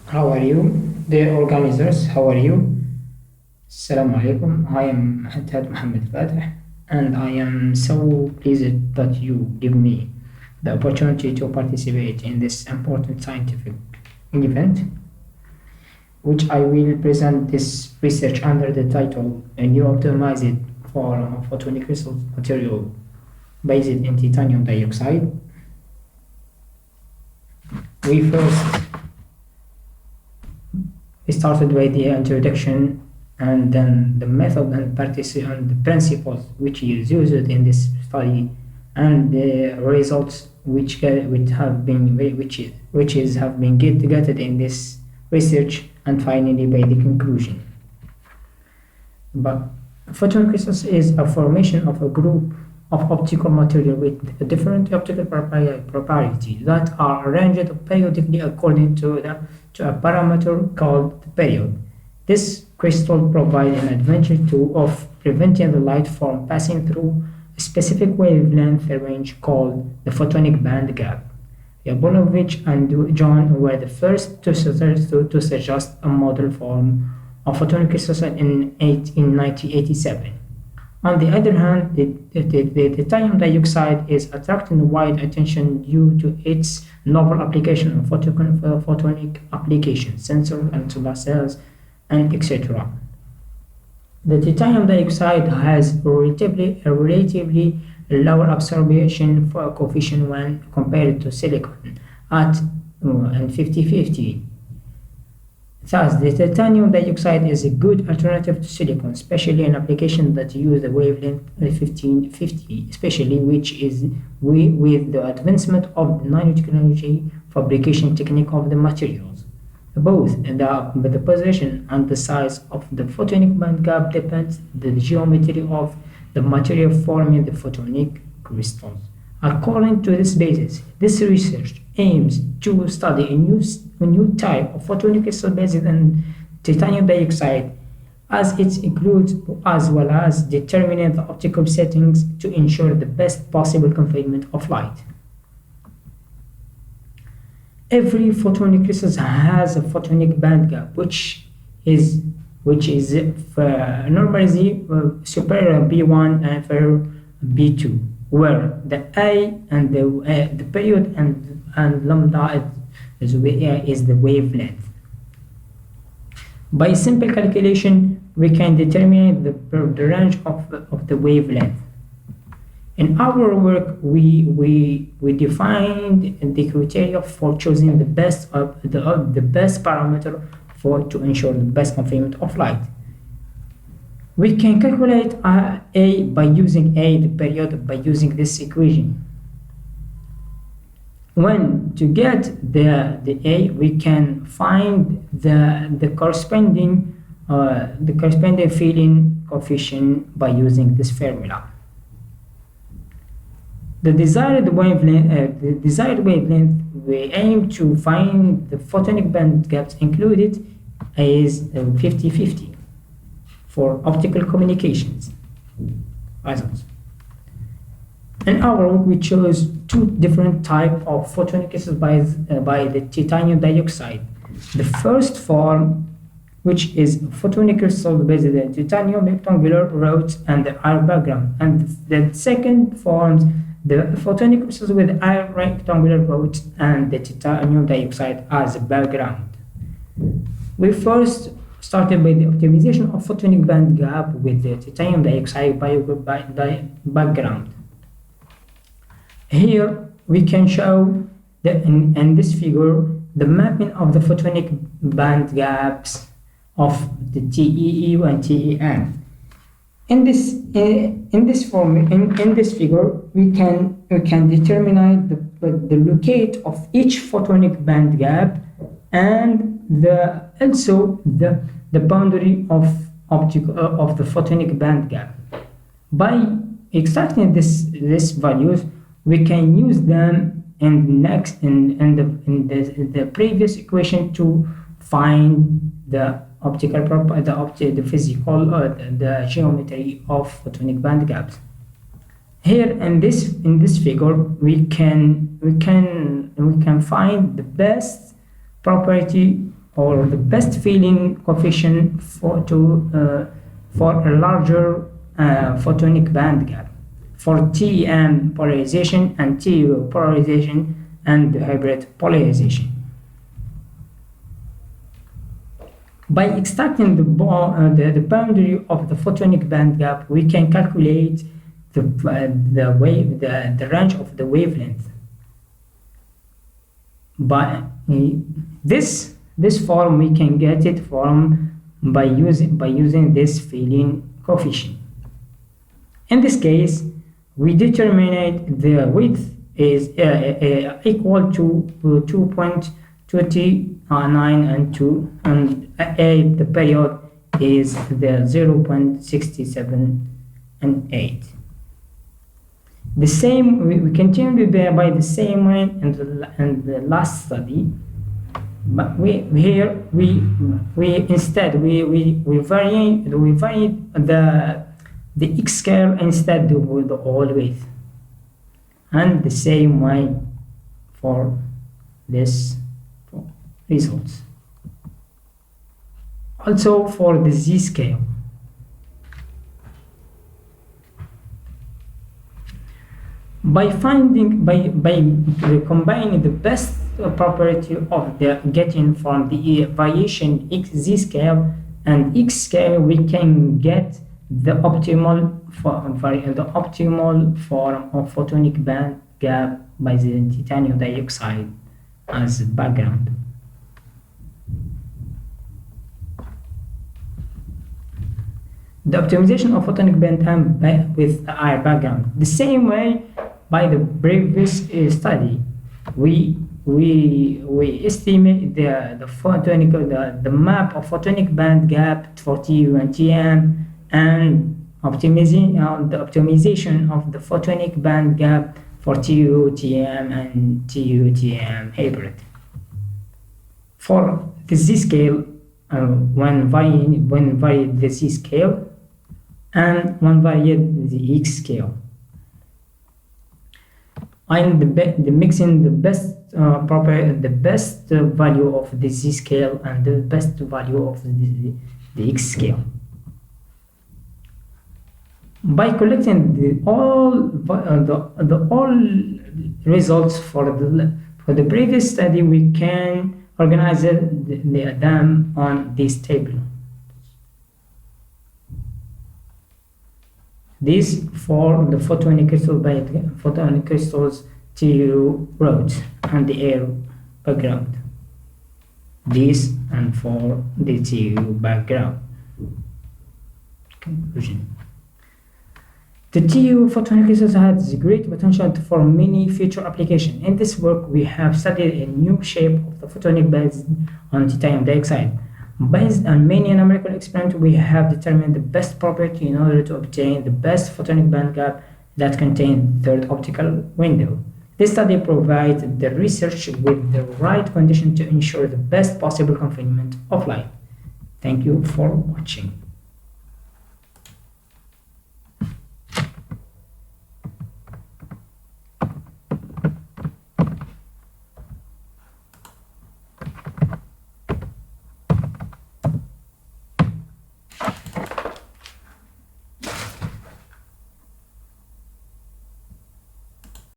How are you? The organizers, how are you? Assalamu alaikum. I am Hathat Mohammed Fateh, and I am so pleased that you give me the opportunity to participate in this important scientific event, which I will present this research under the title "A new optimized form of photonic crystal material based in titanium dioxide." We started by the introduction and then the method and the principles which is used in this study and the results which have been gathered in this research, and finally by the conclusion. But photonic crystals is a formation of a group of optical material with different optical properties that are arranged periodically according to a parameter called the period. This crystal provides an advantage of preventing the light from passing through a specific wavelength range called the photonic band gap. Yabonovich and John were the first to suggest a model form of photonic crystals in 1987. On the other hand, the titanium dioxide is attracting wide attention due to its novel application in photonic applications, sensors and solar cells, and etc. The titanium dioxide has a relatively lower absorption coefficient when compared to silicon at 50-50. Thus, the titanium dioxide is a good alternative to silicon, especially in applications that use the wavelength 1550, especially with the advancement of the nanotechnology fabrication technique of the materials. Both the position and the size of the photonic band gap depends on the geometry of the material forming the photonic crystals. According to this basis, this research aims to study a new type of photonic crystal based on titanium dioxide, as it includes as well as determining the optical settings to ensure the best possible confinement of light. Every photonic crystal has a photonic band gap, which is normally superior B1 and inferior B2, where the A and the period and lambda is the wavelength. By simple calculation, we can determine the range of the wavelength. In our work, we defined the criteria for choosing the best parameter to ensure the best confinement of light. We can calculate A by using the period by using this equation. When to get the A, we can find the corresponding filling coefficient by using this formula. The desired wavelength, we aim to find the photonic band gaps included is 50-50 for optical communications. In our work, we chose two different types of photonic crystals by the titanium dioxide. The first form, which is photonic crystal based on titanium rectangular rods and the iron background, and the second forms the photonic crystals with iron rectangular rods and the titanium dioxide as a background. We first started by the optimization of photonic band gap with the titanium dioxide background. Here we can show in this figure the mapping of the photonic band gaps of the TEE and TEM. In this figure, we can determine the locate of each photonic band gap and also the boundary of the photonic band gap. By extracting these values, we can use them in the previous equation to find the physical the geometry of photonic band gaps. Here in this figure, we can find the best property or the best filling coefficient for a larger photonic band gap for TEM polarization and TU polarization and hybrid polarization. By extracting the boundary of the photonic band gap, we can calculate the range of the wavelength. By this form, we can get it by using this filling coefficient. In this case, we determine the width is equal to 2.29 and 2, and the period is the 0.67 and 8. The same, we continue by the same way in the last study, but here we vary the x scale instead of the whole width, and the same way for this results. Also for the z scale, by combining the best property of the getting from the variation z scale and x scale, we can get the optimal form of photonic band gap by the titanium dioxide as background. The optimization of photonic band time with our background. The same way by the previous study, we estimate the map of photonic band gap for TU and TM, and the optimization of the photonic band gap for TU, TM, and TU, TM hybrid. For the z scale, one varied the z scale, and one varied the x scale. And the mixing the best value of the z scale and the best value of the x scale. By collecting all results for the previous study, we can organize them on this table. This for the photonic crystals TU rods and the air background. This and for the TU background. Conclusion. The TU photonic crystals has great potential for many future applications. In this work, we have studied a new shape of the photonic based on titanium dioxide. Based on many numerical experiments, we have determined the best property in order to obtain the best photonic band gap that contains the third optical window. This study provides the research with the right condition to ensure the best possible confinement of light. Thank you for watching.